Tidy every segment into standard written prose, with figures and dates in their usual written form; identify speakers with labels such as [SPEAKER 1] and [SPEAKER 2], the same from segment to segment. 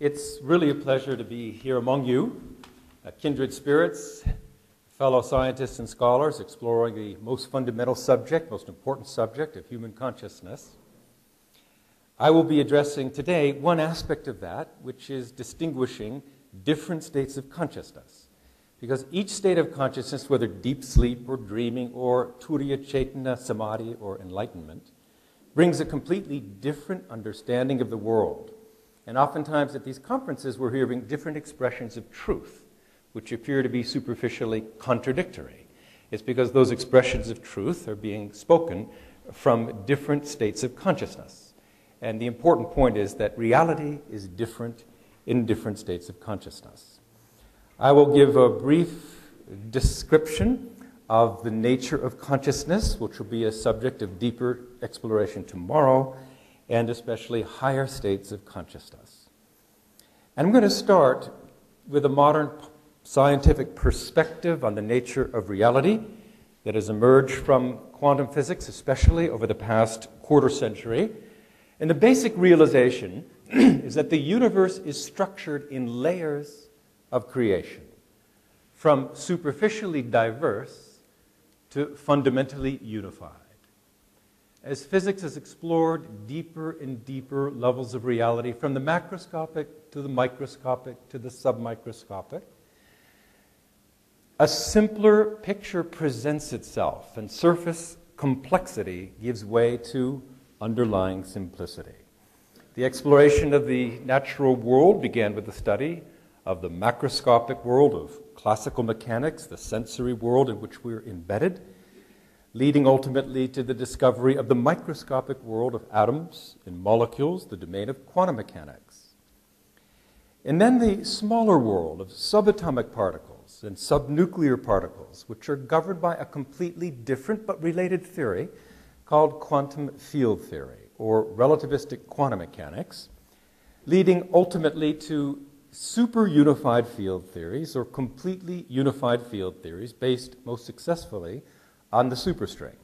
[SPEAKER 1] It's really a pleasure to be here among you, kindred spirits, fellow scientists and scholars exploring the most fundamental subject, most important subject of human consciousness. I will be addressing today one aspect of that, which is distinguishing different states of consciousness. Because each state of consciousness, whether deep sleep or dreaming or turiya cetana, samadhi or enlightenment, brings a completely different understanding of the world. And oftentimes at these conferences we're hearing different expressions of truth, which appear to be superficially contradictory. It's because those expressions of truth are being spoken from different states of consciousness. And the important point is that reality is different in different states of consciousness. I will give a brief description of the nature of consciousness, which will be a subject of deeper exploration tomorrow, and especially higher states of consciousness. And I'm going to start with a modern scientific perspective on the nature of reality that has emerged from quantum physics, especially over the past quarter century. And the basic realization is that the universe is structured in layers of creation, from superficially diverse to fundamentally unified. As physics has explored deeper and deeper levels of reality, from the macroscopic to the microscopic to the submicroscopic, a simpler picture presents itself, and surface complexity gives way to underlying simplicity. The exploration of the natural world began with the study of the macroscopic world of classical mechanics, the sensory world in which we're embedded, leading ultimately to the discovery of the microscopic world of atoms and molecules, the domain of quantum mechanics. And then the smaller world of subatomic particles and subnuclear particles, which are governed by a completely different but related theory called quantum field theory, or relativistic quantum mechanics, leading ultimately to super unified field theories, or completely unified field theories based most successfully on the superstring.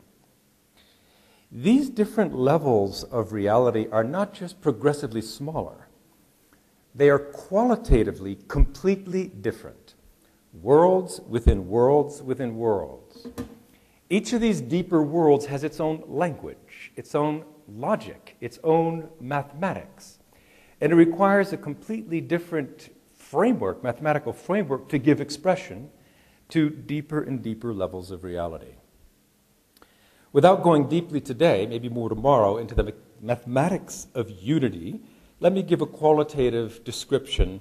[SPEAKER 1] These different levels of reality are not just progressively smaller, they are qualitatively completely different. Worlds within worlds within worlds. Each of these deeper worlds has its own language, its own logic, its own mathematics. And it requires a completely different framework, mathematical framework, to give expression to deeper and deeper levels of reality. Without going deeply today, maybe more tomorrow, into the mathematics of unity, let me give a qualitative description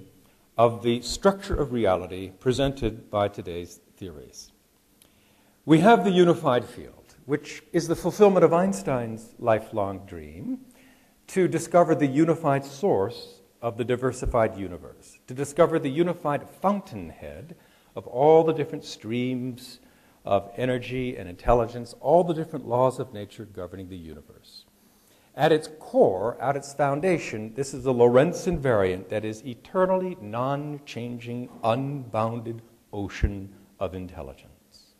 [SPEAKER 1] of the structure of reality presented by today's theories. We have the unified field, which is the fulfillment of Einstein's lifelong dream to discover the unified source of the diversified universe, to discover the unified fountainhead of all the different streams of energy and intelligence, all the different laws of nature governing the universe. At its core, at its foundation, this is a Lorentz invariant that is eternally non-changing, unbounded ocean of intelligence.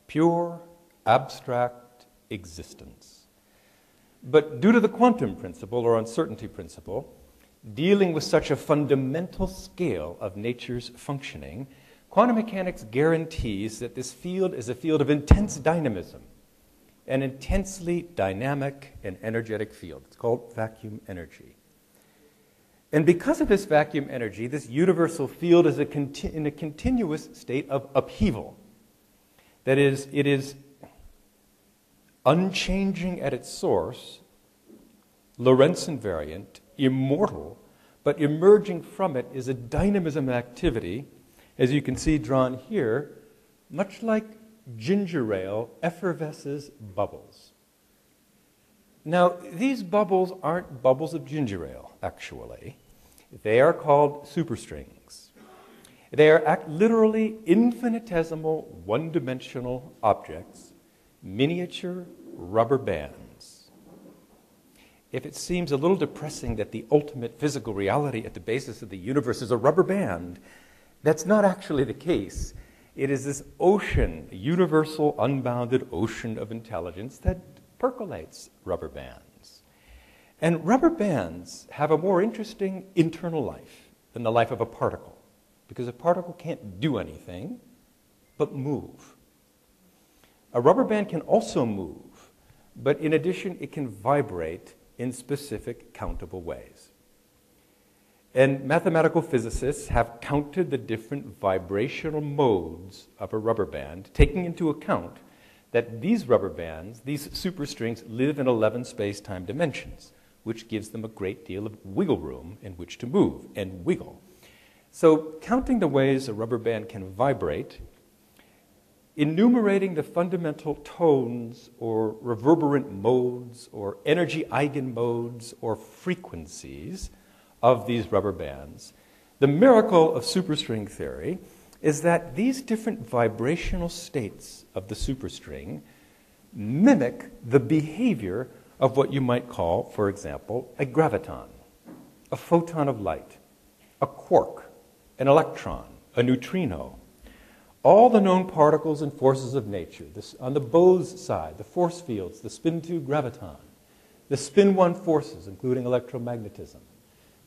[SPEAKER 1] Pure, abstract existence. But due to the quantum principle, or uncertainty principle, dealing with such a fundamental scale of nature's functioning, quantum mechanics guarantees that this field is a field of intense dynamism, an intensely dynamic and energetic field. It's called vacuum energy. And because of this vacuum energy, this universal field is in a continuous state of upheaval. That is, it is unchanging at its source, Lorentz invariant, immortal, but emerging from it is a dynamism and activity, as you can see drawn here, much like ginger ale effervesces bubbles. Now, these bubbles aren't bubbles of ginger ale, actually. They are called superstrings. They are literally infinitesimal, one-dimensional objects, miniature rubber bands. If it seems a little depressing that the ultimate physical reality at the basis of the universe is a rubber band, that's not actually the case. It is this ocean, a universal, unbounded ocean of intelligence that percolates rubber bands. And rubber bands have a more interesting internal life than the life of a particle, because a particle can't do anything but move. A rubber band can also move, but in addition, it can vibrate in specific countable ways. And mathematical physicists have counted the different vibrational modes of a rubber band, taking into account that these rubber bands, these superstrings, live in 11 space-time dimensions, which gives them a great deal of wiggle room in which to move and wiggle. So counting the ways a rubber band can vibrate, enumerating the fundamental tones or reverberant modes or energy eigenmodes or frequencies of these rubber bands, the miracle of superstring theory is that these different vibrational states of the superstring mimic the behavior of what you might call, for example, a graviton, a photon of light, a quark, an electron, a neutrino. All the known particles and forces of nature, on the Bose side, the force fields, the spin-2 graviton, the spin-1 forces, including electromagnetism,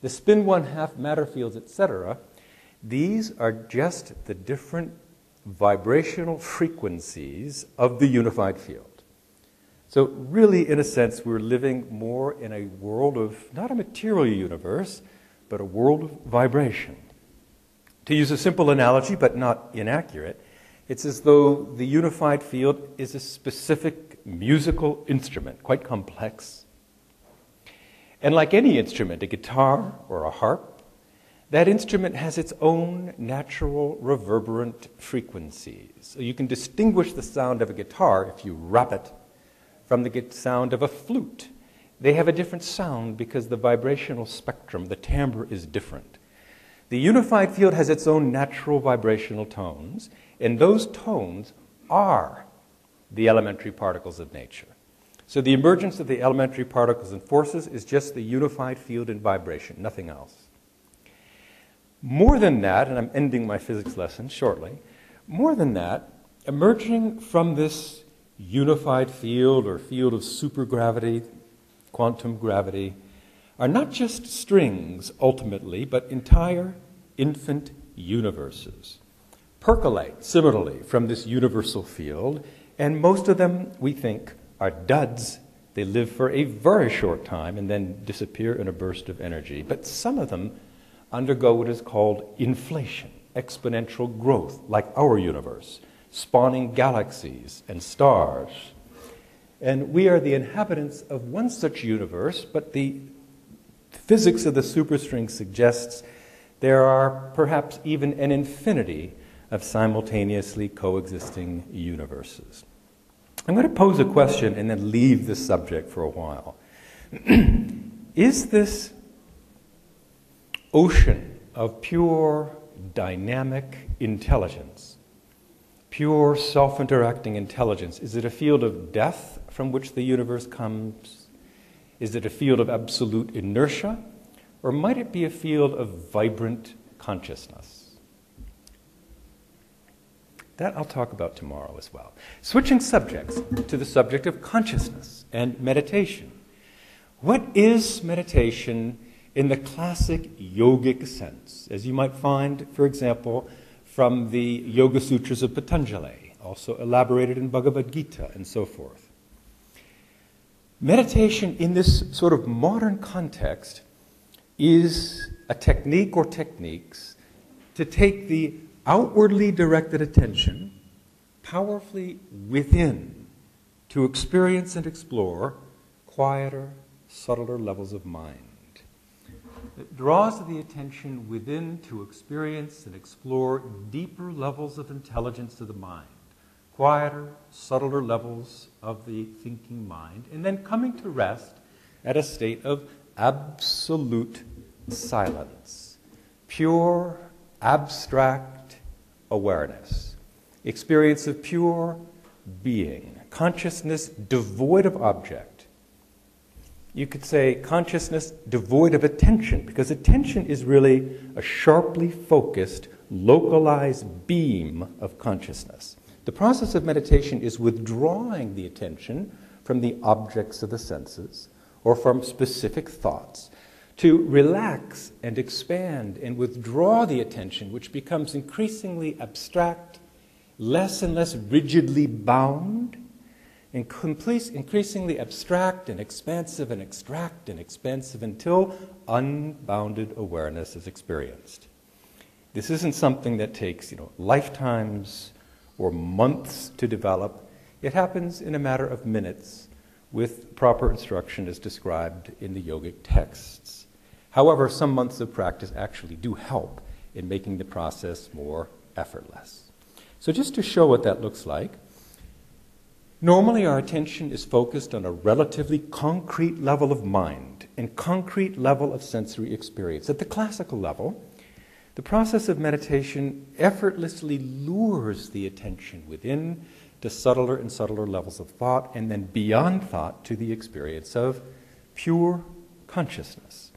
[SPEAKER 1] the spin-1/2 matter fields, etc., these are just the different vibrational frequencies of the unified field. So really, in a sense, we're living more in a world of, not a material universe, but a world of vibration. To use a simple analogy, but not inaccurate, it's as though the unified field is a specific musical instrument, quite complex. And like any instrument, a guitar or a harp, that instrument has its own natural reverberant frequencies. So you can distinguish the sound of a guitar, if you rap it, from the sound of a flute. They have a different sound because the vibrational spectrum, the timbre, is different. The unified field has its own natural vibrational tones, and those tones are the elementary particles of nature. So the emergence of the elementary particles and forces is just the unified field in vibration, nothing else. More than that, and I'm ending my physics lesson shortly, more than that, emerging from this unified field or field of supergravity, quantum gravity, are not just strings ultimately, but entire infant universes. Percolate similarly from this universal field, and most of them, we think, are duds. They live for a very short time and then disappear in a burst of energy. But some of them undergo what is called inflation, exponential growth, like our universe, spawning galaxies and stars. And we are the inhabitants of one such universe, but the physics of the superstring suggests there are perhaps even an infinity of simultaneously coexisting universes. I'm going to pose a question and then leave this subject for a while. Is this ocean of pure dynamic intelligence, pure self-interacting intelligence, is it a field of death from which the universe comes? Is it a field of absolute inertia? Or might it be a field of vibrant consciousness? That I'll talk about tomorrow as well. Switching subjects to the subject of consciousness and meditation. What is meditation in the classic yogic sense, as you might find, for example, from the Yoga Sutras of Patanjali, also elaborated in Bhagavad Gita and so forth? Meditation in this sort of modern context is a technique or techniques to take the outwardly directed attention powerfully within to experience and explore quieter, subtler levels of mind. It draws the attention within to experience and explore deeper levels of intelligence of the mind, quieter, subtler levels of the thinking mind, and then coming to rest at a state of absolute silence, pure, abstract awareness, experience of pure being, consciousness devoid of object. You could say consciousness devoid of attention, because attention is really a sharply focused, localized beam of consciousness. The process of meditation is withdrawing the attention from the objects of the senses, or from specific thoughts, to relax and expand and withdraw the attention, which becomes increasingly abstract, less and less rigidly bound, and increasingly abstract and expansive and extract and expansive until unbounded awareness is experienced. This isn't something that takes, lifetimes or months to develop. It happens in a matter of minutes with proper instruction as described in the yogic texts. However, some months of practice actually do help in making the process more effortless. So just to show what that looks like, normally our attention is focused on a relatively concrete level of mind and concrete level of sensory experience. At the classical level, the process of meditation effortlessly lures the attention within to subtler and subtler levels of thought, and then beyond thought to the experience of pure consciousness.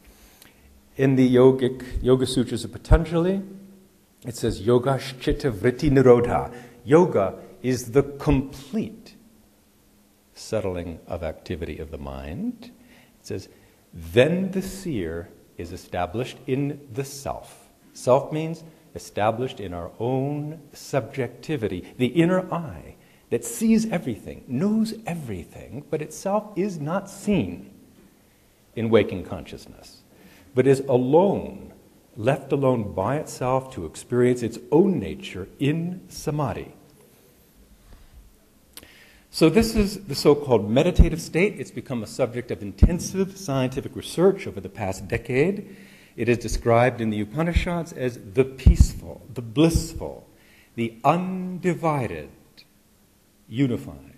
[SPEAKER 1] In the Yoga Sutras of Patanjali, it says, Yoga Chitta Vritti Nirodha. Yoga is the complete settling of activity of the mind. It says, then the seer is established in the self. Self means established in our own subjectivity, the inner eye that sees everything, knows everything, but itself is not seen in waking consciousness, but is alone, left alone by itself to experience its own nature in Samadhi. So this is the so-called meditative state. It's become a subject of intensive scientific research over the past decade. It is described in the Upanishads as the peaceful, the blissful, the undivided, unified,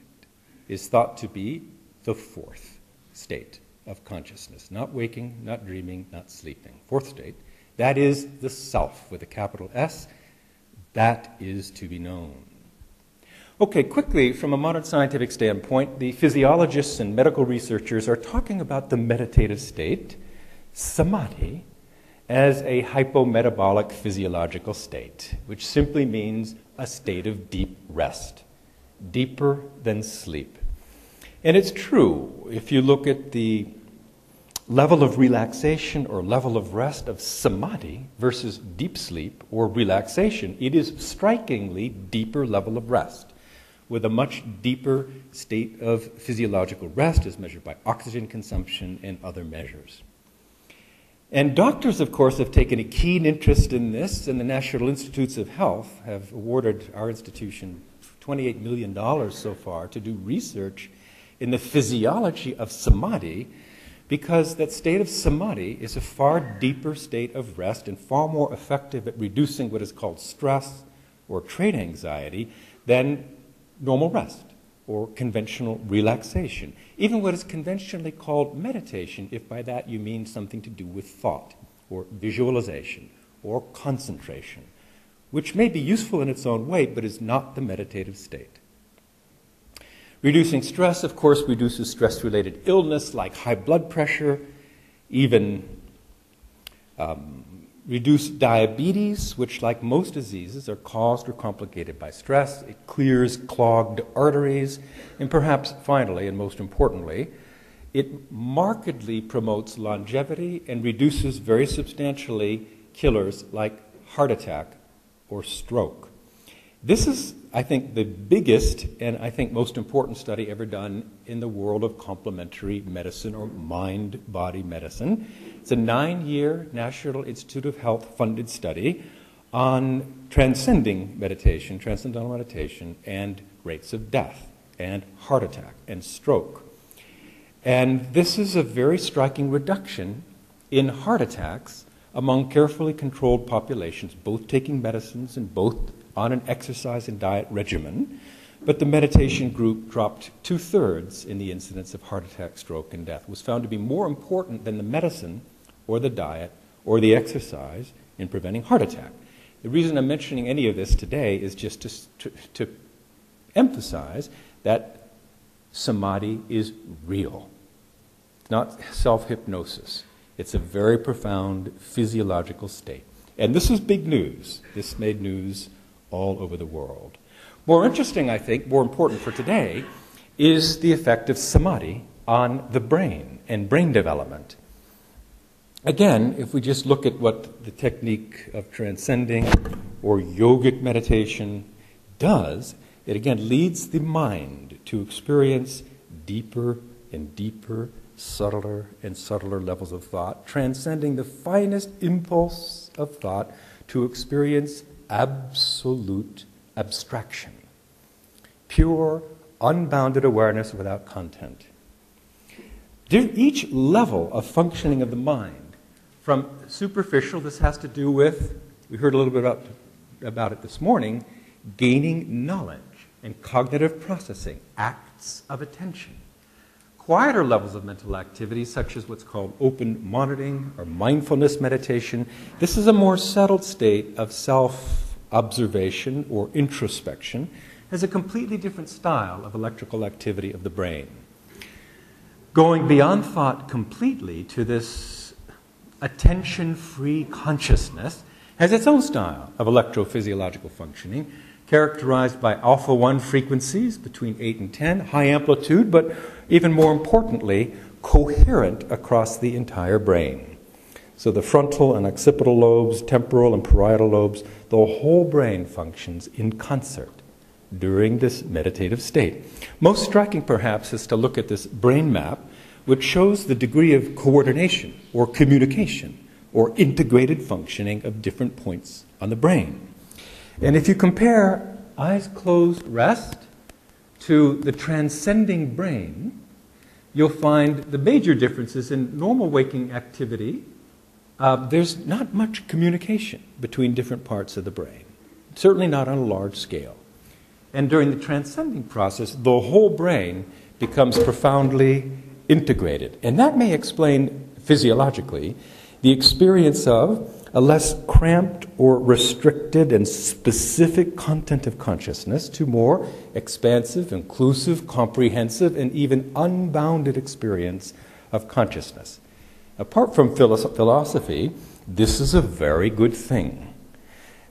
[SPEAKER 1] is thought to be the fourth state of consciousness. Not waking, not dreaming, not sleeping. Fourth state. That is the self with a capital S. That is to be known. Okay, quickly, from a modern scientific standpoint, the physiologists and medical researchers are talking about the meditative state, Samadhi, as a hypometabolic physiological state, which simply means a state of deep rest, deeper than sleep. And it's true, if you look at the level of relaxation or level of rest of Samadhi versus deep sleep or relaxation, it is strikingly deeper level of rest, with a much deeper state of physiological rest as measured by oxygen consumption and other measures. And doctors, of course, have taken a keen interest in this, and the National Institutes of Health have awarded our institution $28 million so far to do research in the physiology of Samadhi, because that state of Samadhi is a far deeper state of rest and far more effective at reducing what is called stress or trait anxiety than normal rest or conventional relaxation. Even what is conventionally called meditation, if by that you mean something to do with thought or visualization or concentration, which may be useful in its own way, but is not the meditative state. Reducing stress, of course, reduces stress-related illness like high blood pressure, even reduce diabetes, which, like most diseases, are caused or complicated by stress. It clears clogged arteries. And perhaps finally, and most importantly, it markedly promotes longevity and reduces very substantially killers like heart attack or stroke. This is, I think, the biggest and I think most important study ever done in the world of complementary medicine or mind-body medicine. It's a 9-year National Institute of Health funded study on transcendental meditation, and rates of death and heart attack and stroke. And this is a very striking reduction in heart attacks among carefully controlled populations, both taking medicines and both on an exercise and diet regimen. But the meditation group dropped 2/3 in the incidence of heart attack, stroke, and death. It was found to be more important than the medicine or the diet or the exercise in preventing heart attack. The reason I'm mentioning any of this today is just to emphasize that Samadhi is real. It's not self-hypnosis. It's a very profound physiological state. And this is big news. This made news all over the world. More interesting, I think, more important for today, is the effect of Samadhi on the brain and brain development. Again, if we just look at what the technique of transcending or yogic meditation does, it again leads the mind to experience deeper and deeper, subtler and subtler levels of thought, transcending the finest impulse of thought to experience absolute abstraction, pure, unbounded awareness without content. Each level of functioning of the mind, from superficial, this has to do with, we heard a little bit about it this morning, gaining knowledge and cognitive processing, acts of attention. Quieter levels of mental activity, such as what's called open monitoring or mindfulness meditation, this is a more settled state of self-observation or introspection, has a completely different style of electrical activity of the brain. Going beyond thought completely to this attention-free consciousness has its own style of electrophysiological functioning, characterized by alpha-1 frequencies between 8 and 10, high amplitude, but even more importantly, coherent across the entire brain. So the frontal and occipital lobes, temporal and parietal lobes, the whole brain functions in concert during this meditative state. Most striking, perhaps, is to look at this brain map, which shows the degree of coordination or communication or integrated functioning of different points on the brain. And if you compare eyes closed rest to the transcending brain, you'll find the major differences in normal waking activity. There's not much communication between different parts of the brain, certainly not on a large scale. And during the transcending process, the whole brain becomes profoundly integrated. And that may explain physiologically the experience of a less cramped or restricted and specific content of consciousness to more expansive, inclusive, comprehensive, and even unbounded experience of consciousness. Apart from philosophy, this is a very good thing,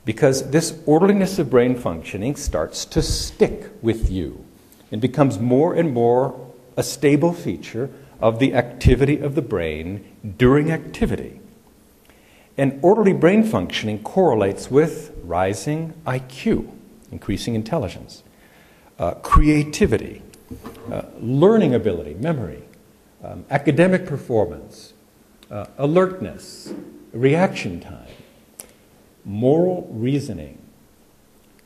[SPEAKER 1] because this orderliness of brain functioning starts to stick with you and becomes more and more a stable feature of the activity of the brain during activity. And orderly brain functioning correlates with rising IQ, increasing intelligence, creativity, learning ability, memory, academic performance, alertness, reaction time, moral reasoning,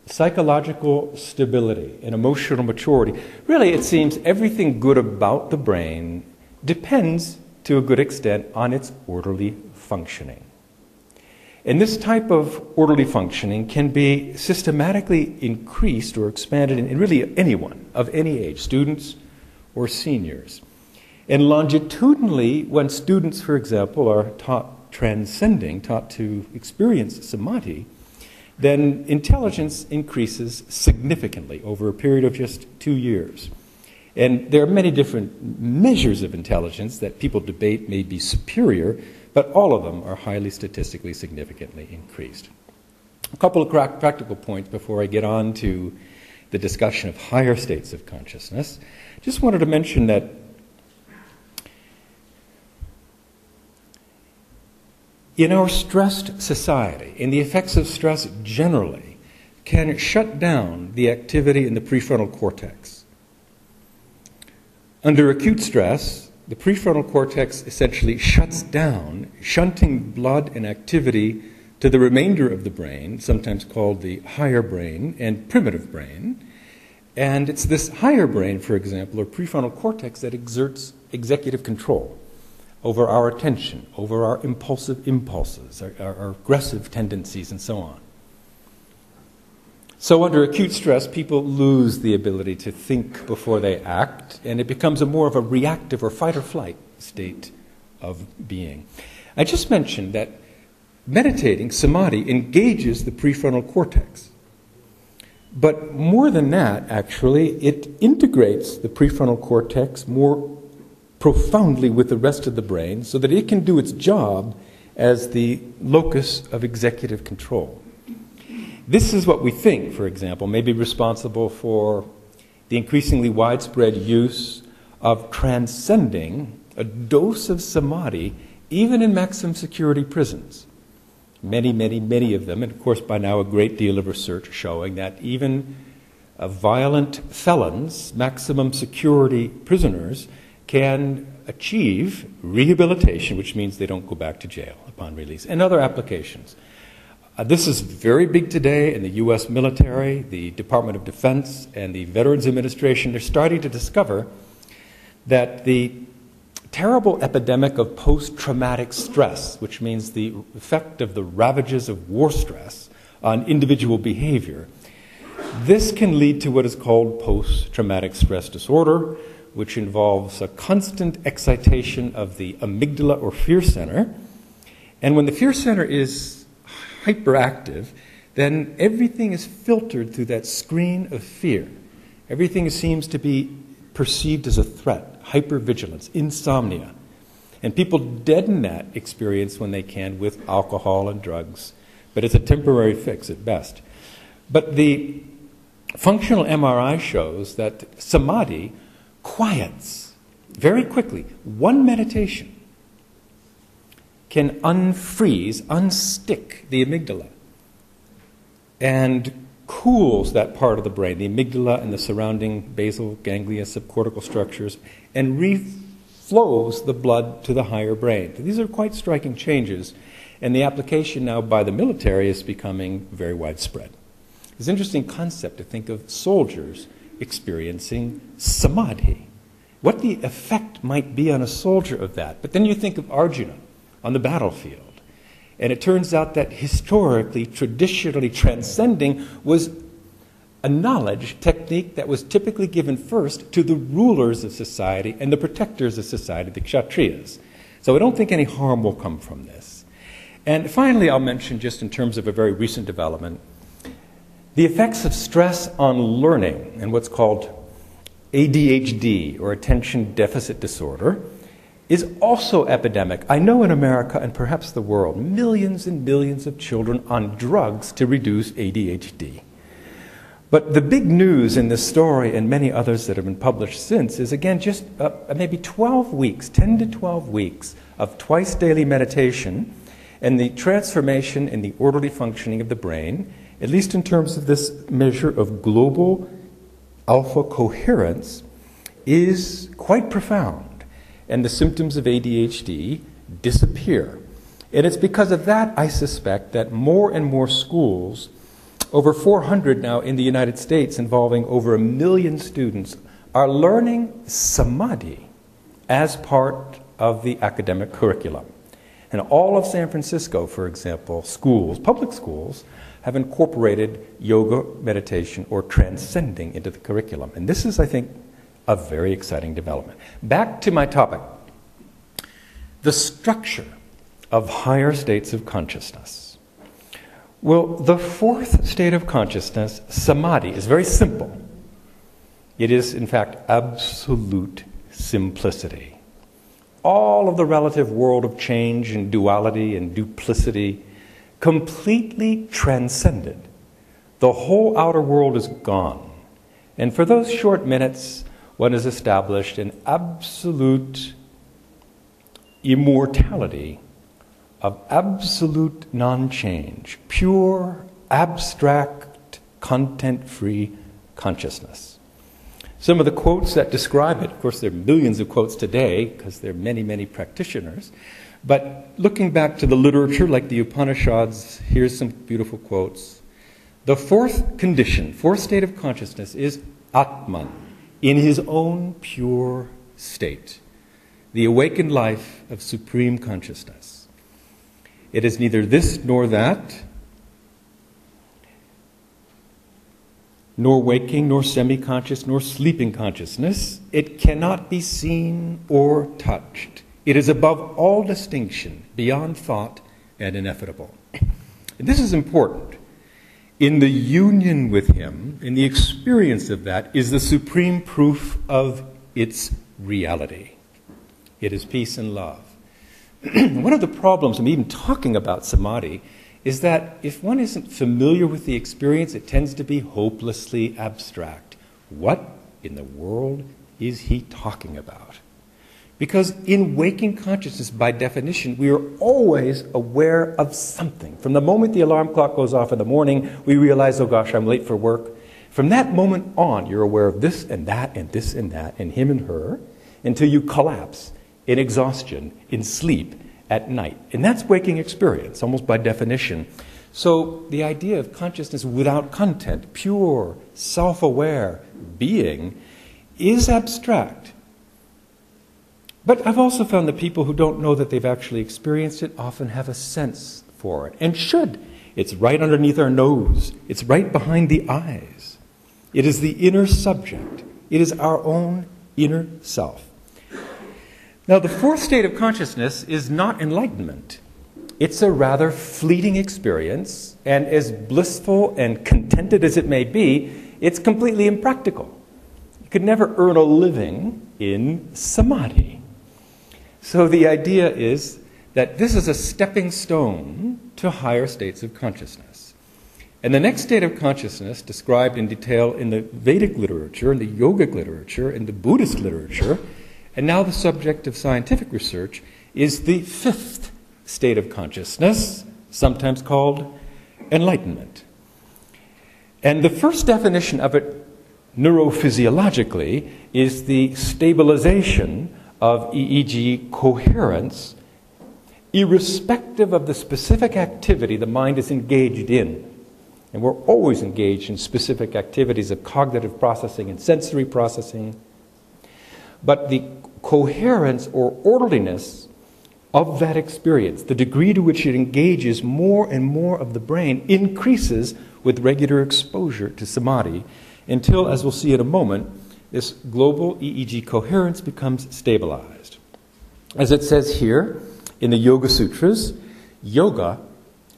[SPEAKER 1] psychological stability, and emotional maturity. Really, it seems everything good about the brain depends, to a good extent, on its orderly functioning. And this type of orderly functioning can be systematically increased or expanded in really anyone of any age, students or seniors. And longitudinally, when students, for example, are taught transcending, taught to experience Samadhi, then intelligence increases significantly over a period of just 2 years. And there are many different measures of intelligence that people debate may be superior, but all of them are highly statistically significantly increased. A couple of practical points before I get on to the discussion of higher states of consciousness. Just wanted to mention that in our stressed society, and the effects of stress generally, can shut down the activity in the prefrontal cortex. Under acute stress, the prefrontal cortex essentially shuts down, shunting blood and activity to the remainder of the brain, sometimes called the higher brain and primitive brain. And it's this higher brain, for example, or prefrontal cortex, that exerts executive control over our attention, over our impulsive impulses, our aggressive tendencies, and so on. So under acute stress, people lose the ability to think before they act, and it becomes more of a reactive or fight-or-flight state of being. I just mentioned that meditating, Samadhi, engages the prefrontal cortex. But more than that, actually, it integrates the prefrontal cortex more profoundly with the rest of the brain so that it can do its job as the locus of executive control. This is what we think, for example, may be responsible for the increasingly widespread use of transcending a dose of samadhi even in maximum security prisons. Many, many, many of them, and of course by now a great deal of research showing that even violent felons, maximum security prisoners, can achieve rehabilitation, which means they don't go back to jail upon release, and other applications. This is very big today in the U.S. military, the Department of Defense, and the Veterans Administration. They're starting to discover that the terrible epidemic of post-traumatic stress, which means the effect of the ravages of war stress on individual behavior, this can lead to what is called post-traumatic stress disorder, which involves a constant excitation of the amygdala or fear center. And when the fear center is hyperactive, then everything is filtered through that screen of fear. Everything seems to be perceived as a threat, hypervigilance, insomnia. And people deaden that experience when they can with alcohol and drugs, but it's a temporary fix at best. But the functional MRI shows that samadhi quiets very quickly. One meditation can unfreeze, unstick the amygdala and cools that part of the brain, the amygdala and the surrounding basal ganglia subcortical structures, and reflows the blood to the higher brain. These are quite striking changes, and the application now by the military is becoming very widespread. It's an interesting concept to think of soldiers experiencing samadhi, what the effect might be on a soldier of that. But then you think of Arjuna on the battlefield, and it turns out that historically, traditionally, transcending was a knowledge technique that was typically given first to the rulers of society and the protectors of society, the kshatriyas. So I don't think any harm will come from this. And finally, I'll mention, just in terms of a very recent development, the effects of stress on learning and what's called ADHD, or attention deficit disorder, is also epidemic. I know in America and perhaps the world, millions and millions of children on drugs to reduce ADHD. But the big news in this story and many others that have been published since is, again, just maybe 12 weeks, 10 to 12 weeks of twice daily meditation and the transformation in the orderly functioning of the brain, at least in terms of this measure of global alpha coherence, is quite profound. And the symptoms of ADHD disappear. And it's because of that, I suspect, that more and more schools, over 400 now in the United States, involving over 1 million students, are learning samadhi as part of the academic curriculum. And all of San Francisco, for example, schools, public schools, have incorporated yoga, meditation, or transcending into the curriculum. And this is, I think, a very exciting development. Back to my topic. The structure of higher states of consciousness. Well, the fourth state of consciousness, samadhi, is very simple. It is, in fact, absolute simplicity. All of the relative world of change and duality and duplicity completely transcended. The whole outer world is gone. And for those short minutes, one has established an absolute immortality of absolute non-change, pure, abstract, content-free consciousness. Some of the quotes that describe it, of course there are millions of quotes today because there are many, many practitioners, but looking back to the literature like the Upanishads, here's some beautiful quotes. The fourth condition, fourth state of consciousness is Atman, in his own pure state, the awakened life of supreme consciousness. It is neither this nor that, nor waking, nor semi-conscious, nor sleeping consciousness. It cannot be seen or touched. It is above all distinction, beyond thought, and ineffable. And this is important. In the union with him, in the experience of that, is the supreme proof of its reality. It is peace and love. One of the problems, I'm even talking about samadhi, is that if one isn't familiar with the experience, it tends to be hopelessly abstract. What in the world is he talking about? Because in waking consciousness, by definition, we are always aware of something. From the moment the alarm clock goes off in the morning, we realize, oh gosh, I'm late for work. From that moment on, you're aware of this and that and this and that and him and her until you collapse in exhaustion, in sleep at night. And that's waking experience, almost by definition. So the idea of consciousness without content, pure, self-aware being, is abstract. But I've also found that people who don't know that they've actually experienced it often have a sense for it, and should. It's right underneath our nose. It's right behind the eyes. It is the inner subject. It is our own inner self. Now, the fourth state of consciousness is not enlightenment. It's a rather fleeting experience, and as blissful and contented as it may be, it's completely impractical. You could never earn a living in Samadhi. So the idea is that this is a stepping stone to higher states of consciousness. And the next state of consciousness, described in detail in the Vedic literature, in the yogic literature, in the Buddhist literature, and now the subject of scientific research, is the fifth state of consciousness, sometimes called enlightenment. And the first definition of it neurophysiologically is the stabilization of EEG coherence, irrespective of the specific activity the mind is engaged in. And we're always engaged in specific activities of cognitive processing and sensory processing. But the coherence or orderliness of that experience, the degree to which it engages more and more of the brain, increases with regular exposure to Samadhi until, as we'll see in a moment, this global EEG coherence becomes stabilized. As it says here in the Yoga Sutras, yoga,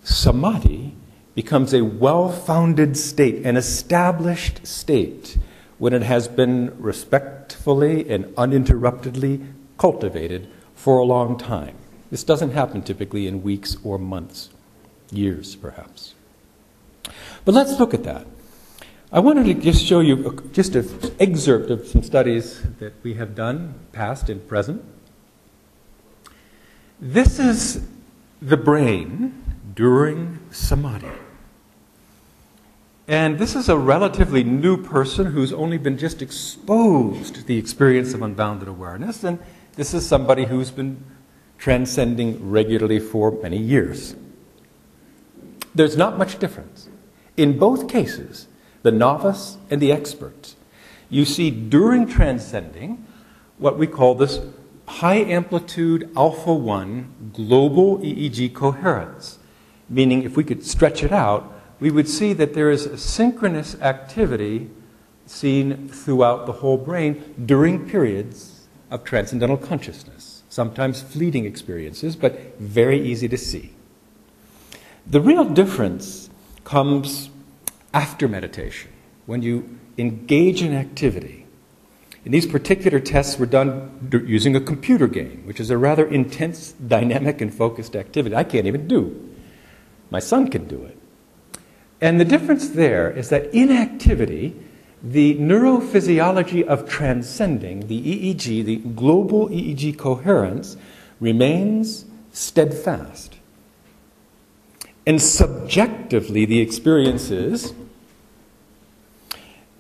[SPEAKER 1] Samadhi, becomes a well-founded state, an established state, when it has been respectfully and uninterruptedly cultivated for a long time. This doesn't happen typically in weeks or months, years perhaps. But let's look at that. I wanted to just show you just an excerpt of some studies that we have done, past and present. This is the brain during Samadhi. And this is a relatively new person who's only been just exposed to the experience of unbounded awareness, and this is somebody who's been transcending regularly for many years. There's not much difference. In both cases, the novice and the expert, you see during transcending what we call this high amplitude alpha 1 global EEG coherence, meaning if we could stretch it out, we would see that there is a synchronous activity seen throughout the whole brain during periods of transcendental consciousness, sometimes fleeting experiences, but very easy to see. The real difference comes after meditation, when you engage in activity. And these particular tests were done using a computer game, which is a rather intense, dynamic, and focused activity I can't even do. My son can do it. And the difference there is that in activity, the neurophysiology of transcending, the EEG, the global EEG coherence, remains steadfast. And subjectively, the experience is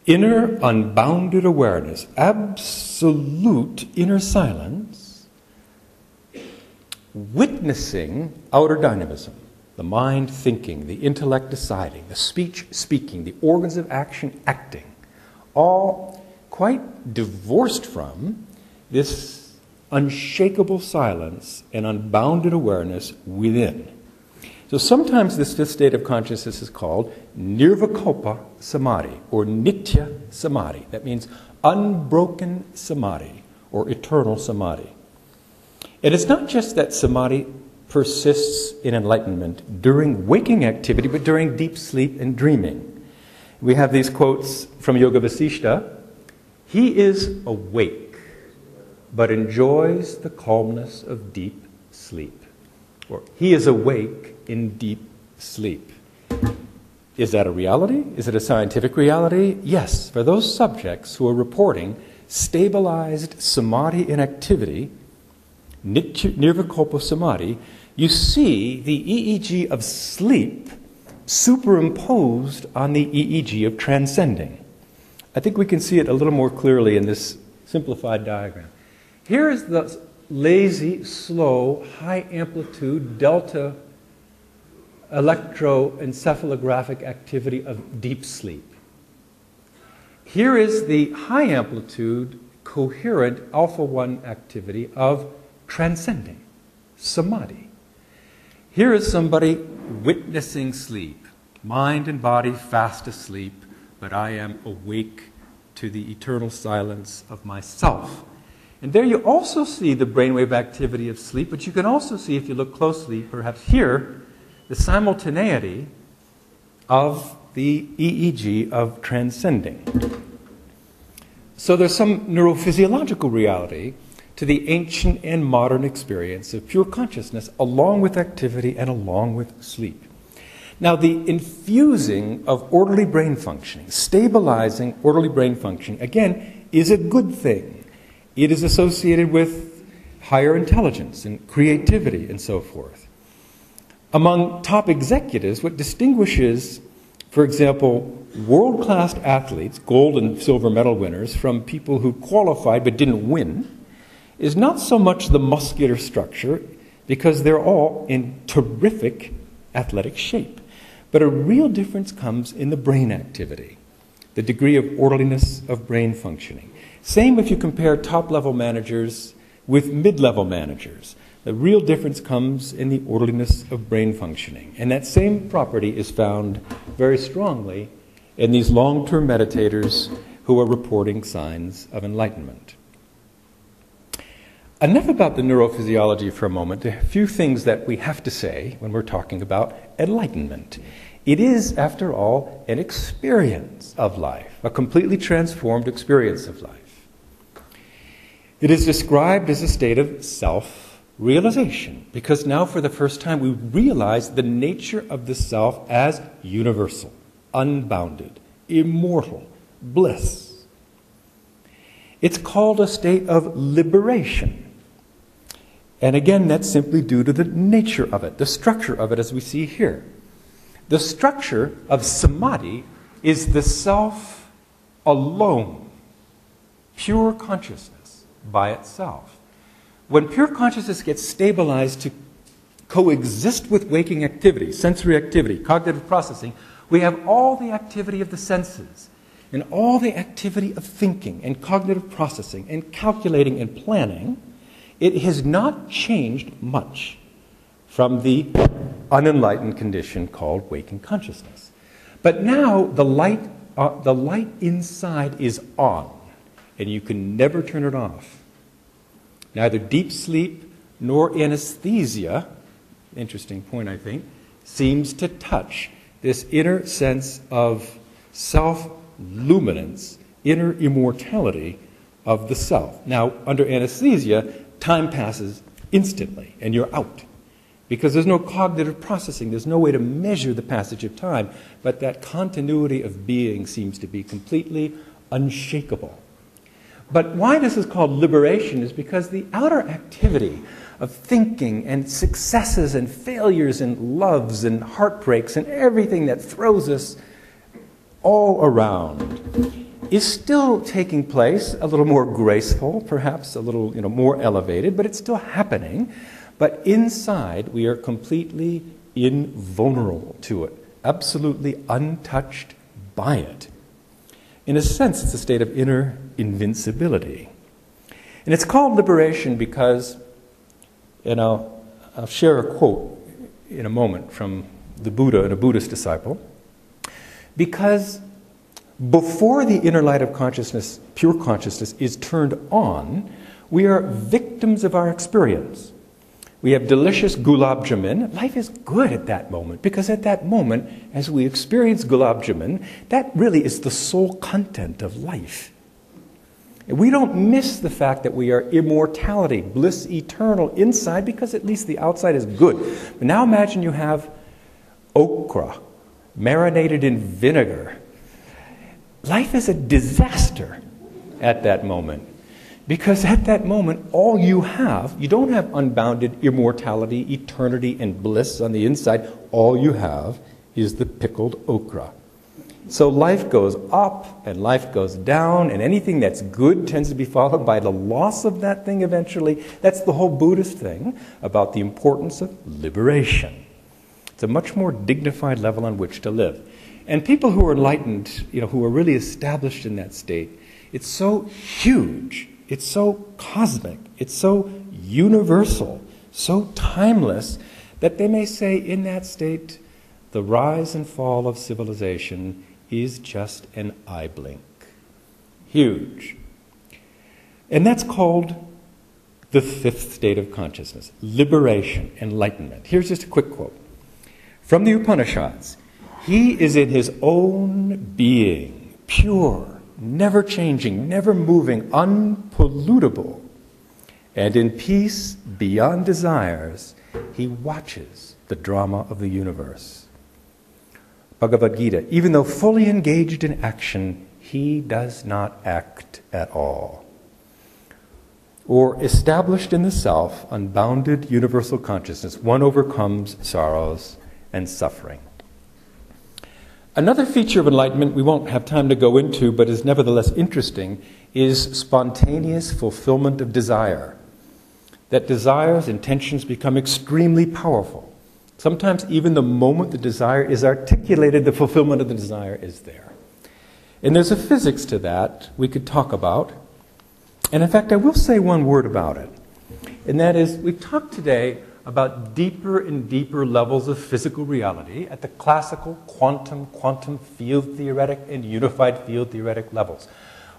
[SPEAKER 1] inner unbounded awareness, absolute inner silence, witnessing outer dynamism, the mind thinking, the intellect deciding, the speech speaking, the organs of action acting, all quite divorced from this unshakable silence and unbounded awareness within. So sometimes this fifth state of consciousness is called nirvikalpa samadhi or nitya samadhi. That means unbroken samadhi or eternal samadhi. And it's not just that samadhi persists in enlightenment during waking activity, but during deep sleep and dreaming. We have these quotes from Yoga Vasishta. He is awake, but enjoys the calmness of deep sleep. Or he is awake in deep sleep. Is that a reality? Is it a scientific reality? Yes, for those subjects who are reporting stabilized samadhi in activity, nirvikalpa samadhi, you see the EEG of sleep superimposed on the EEG of transcending. I think we can see it a little more clearly in this simplified diagram. Here is the lazy, slow, high amplitude delta electroencephalographic activity of deep sleep. Here is the high amplitude, coherent alpha 1 activity of transcending, samadhi. Here is somebody witnessing sleep, mind and body fast asleep, but I am awake to the eternal silence of myself. And there you also see the brainwave activity of sleep, but you can also see, if you look closely, perhaps here, the simultaneity of the EEG of transcending. So there's some neurophysiological reality to the ancient and modern experience of pure consciousness, along with activity and along with sleep. Now, the infusing of orderly brain functioning, stabilizing orderly brain functioning, again, is a good thing. It is associated with higher intelligence and creativity and so forth. Among top executives, what distinguishes, for example, world-class athletes, gold and silver medal winners, from people who qualified but didn't win, is not so much the muscular structure, because they're all in terrific athletic shape. But a real difference comes in the brain activity, the degree of orderliness of brain functioning. Same if you compare top-level managers with mid-level managers. The real difference comes in the orderliness of brain functioning. And that same property is found very strongly in these long-term meditators who are reporting signs of enlightenment. Enough about the neurophysiology for a moment. A few things that we have to say when we're talking about enlightenment. It is, after all, an experience of life, a completely transformed experience of life. It is described as a state of self-realization, because now for the first time we realize the nature of the self as universal, unbounded, immortal, bliss. It's called a state of liberation. And again, that's simply due to the nature of it, the structure of it, as we see here. The structure of samadhi is the self alone, pure consciousness by itself. When pure consciousness gets stabilized to coexist with waking activity, sensory activity, cognitive processing, we have all the activity of the senses and all the activity of thinking and cognitive processing and calculating and planning. It has not changed much from the unenlightened condition called waking consciousness. But now the light inside is on, and you can never turn it off. Neither deep sleep nor anesthesia, interesting point I think, seems to touch this inner sense of self-luminance, inner immortality of the self. Now, under anesthesia, time passes instantly, and you're out. Because there's no cognitive processing, there's no way to measure the passage of time, but that continuity of being seems to be completely unshakable. But why this is called liberation is because the outer activity of thinking and successes and failures and loves and heartbreaks and everything that throws us all around is still taking place, a little more graceful, perhaps a little more elevated, but it's still happening. But inside, we are completely invulnerable to it, absolutely untouched by it. In a sense, it's a state of inner invincibility. And it's called liberation because, and I'll share a quote in a moment from the Buddha and a Buddhist disciple, because before the inner light of consciousness, pure consciousness, is turned on, we are victims of our experience. We have delicious gulab jamun. Life is good at that moment, because at that moment, as we experience gulab jamun, that really is the sole content of life. And we don't miss the fact that we are immortality, bliss eternal inside, because at least the outside is good. But now imagine you have okra marinated in vinegar. Life is a disaster. at that moment. Because at that moment, all you have, you don't have unbounded immortality, eternity, and bliss on the inside. All you have is the pickled okra. So life goes up and life goes down, and anything that's good tends to be followed by the loss of that thing eventually. That's the whole Buddhist thing about the importance of liberation. It's a much more dignified level on which to live. And people who are enlightened, who are really established in that state, it's so huge, it's so cosmic, it's so universal, so timeless, that they may say in that state, the rise and fall of civilization is just an eye blink. Huge. And that's called the fifth state of consciousness, liberation, enlightenment. Here's just a quick quote from the Upanishads. He is in his own being, pure, never changing, never moving, unpollutable, and in peace beyond desires, he watches the drama of the universe. Bhagavad Gita, even though fully engaged in action, he does not act at all. Or established in the self, unbounded universal consciousness, one overcomes sorrows and suffering. Another feature of enlightenment we won't have time to go into, but is nevertheless interesting, is spontaneous fulfillment of desire. That desires, intentions become extremely powerful. Sometimes even the moment the desire is articulated, the fulfillment of the desire is there. And there's a physics to that we could talk about. And in fact, I will say one word about it. And that is, we've talked today about deeper and deeper levels of physical reality at the classical quantum field theoretic and unified field theoretic levels.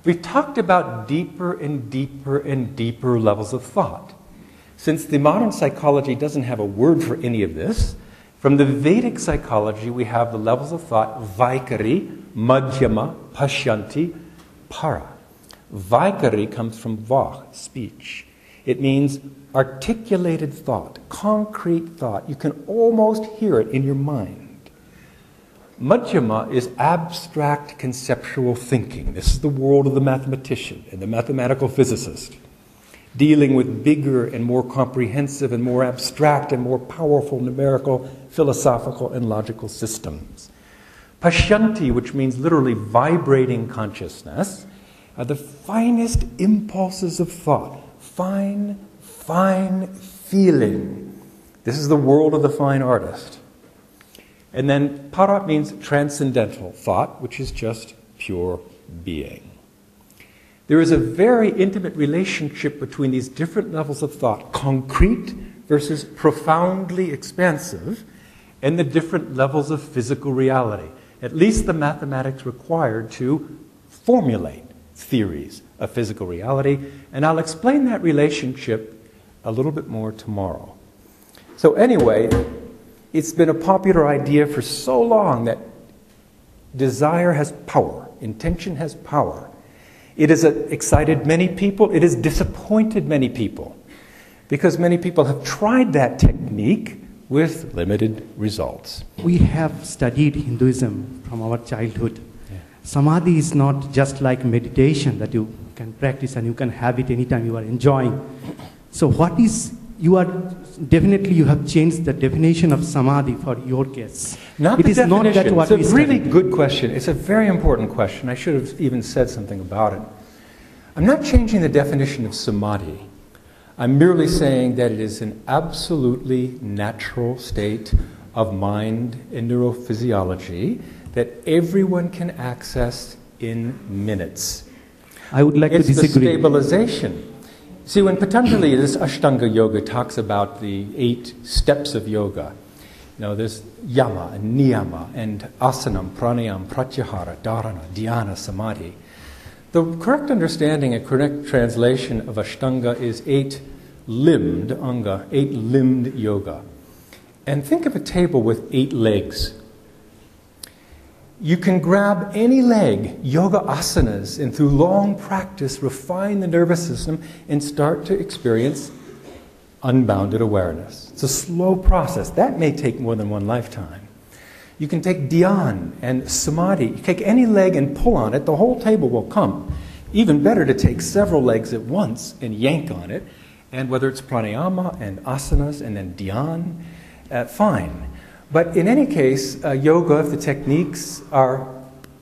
[SPEAKER 1] We've talked about deeper and deeper and deeper levels of thought. Since the modern psychology doesn't have a word for any of this, from the Vedic psychology we have the levels of thought, Vaikari, Madhyama, Pashyanti, Para. Vaikari comes from vah, speech. It means articulated thought, concrete thought. You can almost hear it in your mind. Madhyama is abstract conceptual thinking. This is the world of the mathematician and the mathematical physicist, dealing with bigger and more comprehensive and more abstract and more powerful numerical, philosophical, and logical systems. Pashyanti, which means literally vibrating consciousness, are the finest impulses of thought. Fine feeling. This is the world of the fine artist. And then para means transcendental thought, which is just pure being. There is a very intimate relationship between these different levels of thought, concrete versus profoundly expansive, and the different levels of physical reality, at least the mathematics required to formulate theories of physical reality. And I'll explain that relationship a little bit more tomorrow. So anyway, it's been a popular idea for so long that desire has power, intention has power. It has excited many people. It has disappointed many people, because many people have tried that technique with limited results.
[SPEAKER 2] We have studied Hinduism from our childhood. Yeah. Samadhi is not just like meditation that you can practice and you can have it anytime you are enjoying. So you have changed the definition of Samadhi for your case.
[SPEAKER 1] Not the definition. It's a really good question. It's a very important question. I should have even said something about it. I'm not changing the definition of Samadhi. I'm merely saying that it is an absolutely natural state of mind and neurophysiology that everyone can access in minutes.
[SPEAKER 2] I would like to disagree.
[SPEAKER 1] It's the stabilization. See, when Patanjali, this Ashtanga Yoga, talks about the 8 steps of yoga, there's yama and niyama and asanam, pranayam, pratyahara, dharana, dhyana, samadhi. The correct understanding and correct translation of Ashtanga is 8-limbed anga, 8-limbed yoga. And think of a table with 8 legs. You can grab any leg, yoga asanas, and through long practice refine the nervous system and start to experience unbounded awareness. It's a slow process. That may take more than one lifetime. You can take dhyan and samadhi. You take any leg and pull on it, the whole table will come. even better to take several legs at once and yank on it. And whether it's pranayama and asanas and then dhyan, fine. But in any case, yoga, if the techniques are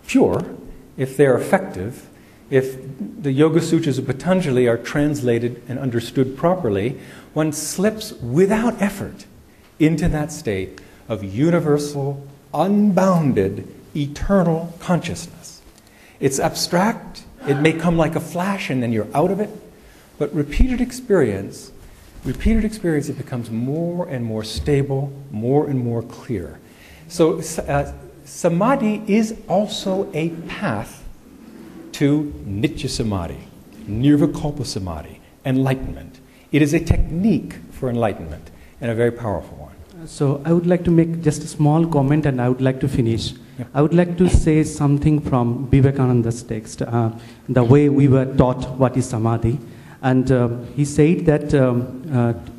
[SPEAKER 1] pure, if they're effective, if the Yoga Sutras of Patanjali are translated and understood properly, one slips without effort into that state of universal, unbounded, eternal consciousness. It's abstract, it may come like a flash and then you're out of it, but repeated experience, it becomes more and more stable, more and more clear. So Samadhi is also a path to Nitya Samadhi, Nirvikalpa Samadhi, enlightenment. It is a technique for enlightenment and a very powerful one.
[SPEAKER 2] So I would like to make just a small comment and I would like to finish. Yeah. I would like to say something from Vivekananda's text, the way we were taught what is Samadhi. And he said that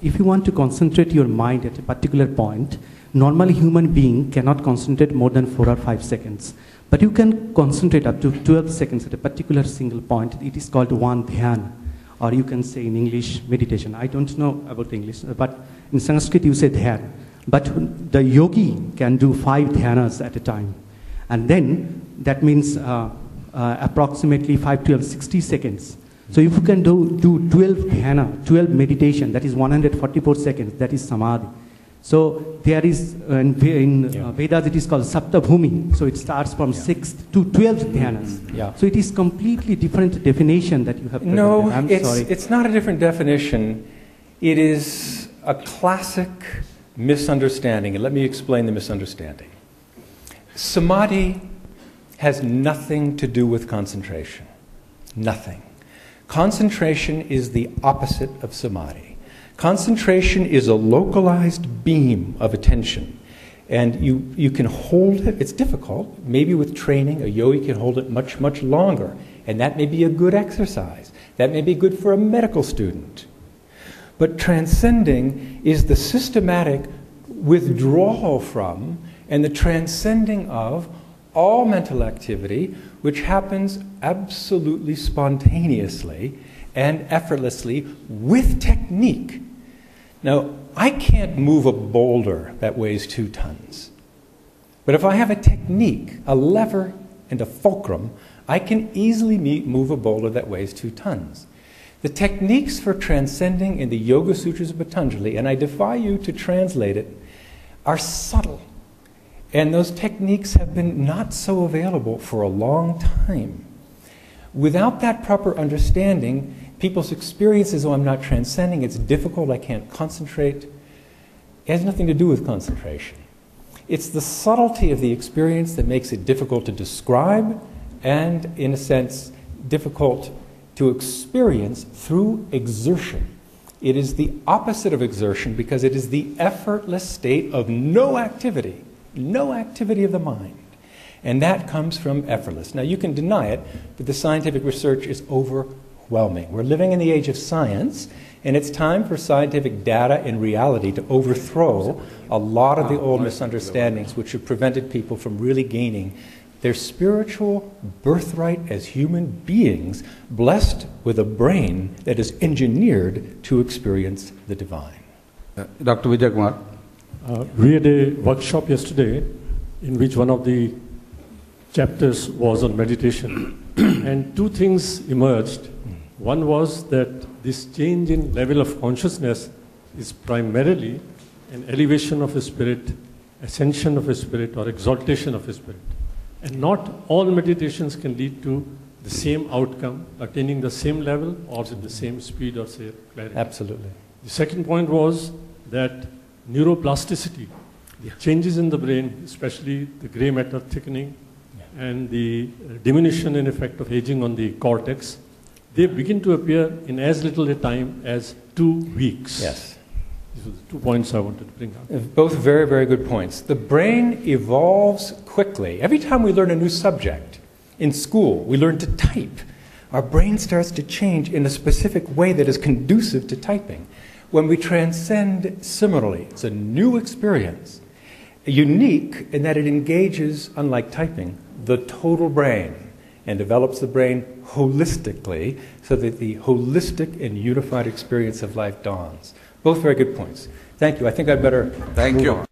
[SPEAKER 2] if you want to concentrate your mind at a particular point, normally human being cannot concentrate more than 4 or 5 seconds. But you can concentrate up to 12 seconds at a particular single point. It is called one dhyan, or you can say in English, meditation. I don't know about English, but in Sanskrit you say dhyan. But the yogi can do 5 dhyanas at a time. And then that means approximately 5, 12, 60 seconds. So if you can do 12 dhyana, 12 meditation, that is 144 seconds, that is samadhi. So there is, in Vedas it is called Sapta Bhumi. So it starts from 6 to 12 dhyanas. Yeah. So it is completely different definition that you have presented.
[SPEAKER 1] No,
[SPEAKER 2] sorry.
[SPEAKER 1] It's not a different definition. It is a classic misunderstanding. And let me explain the misunderstanding. Samadhi has nothing to do with concentration. Nothing. Concentration is the opposite of samadhi. Concentration is a localized beam of attention. And you can hold it. It's difficult. Maybe with training, a yogi can hold it much, much longer. And that may be a good exercise. That may be good for a medical student. But transcending is the systematic withdrawal from and the transcending of all mental activity, which happens absolutely spontaneously and effortlessly with technique. Now, I can't move a boulder that weighs 2 tons. But if I have a technique, a lever and a fulcrum, I can easily move a boulder that weighs 2 tons. The techniques for transcending in the Yoga Sutras of Patanjali, and I defy you to translate it, are subtle. And those techniques have been not so available for a long time. Without that proper understanding, people's experiences, oh, I'm not transcending, it's difficult, I can't concentrate. It has nothing to do with concentration. It's the subtlety of the experience that makes it difficult to describe and, in a sense, difficult to experience through exertion. It is the opposite of exertion because it is the effortless state of no activity of the mind. And that comes from effortless. Now, you can deny it, but the scientific research is overwhelming. We're living in the age of science, and it's time for scientific data and reality to overthrow a lot of the old misunderstandings which have prevented people from really gaining their spiritual birthright as human beings, blessed with a brain that is engineered to experience the divine.
[SPEAKER 3] Dr. Vidya-mitra.
[SPEAKER 4] We had a workshop yesterday in which one of the chapters was on meditation. And 2 things emerged. One was that this change in level of consciousness is primarily an elevation of a spirit, ascension of a spirit, or exaltation of a spirit. And not all meditations can lead to the same outcome, attaining the same level or with the same speed or say clarity.
[SPEAKER 1] Absolutely.
[SPEAKER 4] The second point was that neuroplasticity, the changes in the brain, especially the gray matter thickening and the diminution in effect of aging on the cortex, they begin to appear in as little a time as 2 weeks.
[SPEAKER 1] Yes.
[SPEAKER 4] These were the 2 points I wanted to bring up.
[SPEAKER 1] Both very, very good points. The brain evolves quickly. Every time we learn a new subject in school, we learn to type. Our brain starts to change in a specific way that is conducive to typing. When we transcend similarly, it's a new experience, unique in that it engages, unlike typing, the total brain. and develops the brain holistically so that the holistic and unified experience of life dawns. Both very good points. Thank you. I think I'd better
[SPEAKER 3] Thank
[SPEAKER 1] move
[SPEAKER 3] you.
[SPEAKER 1] on.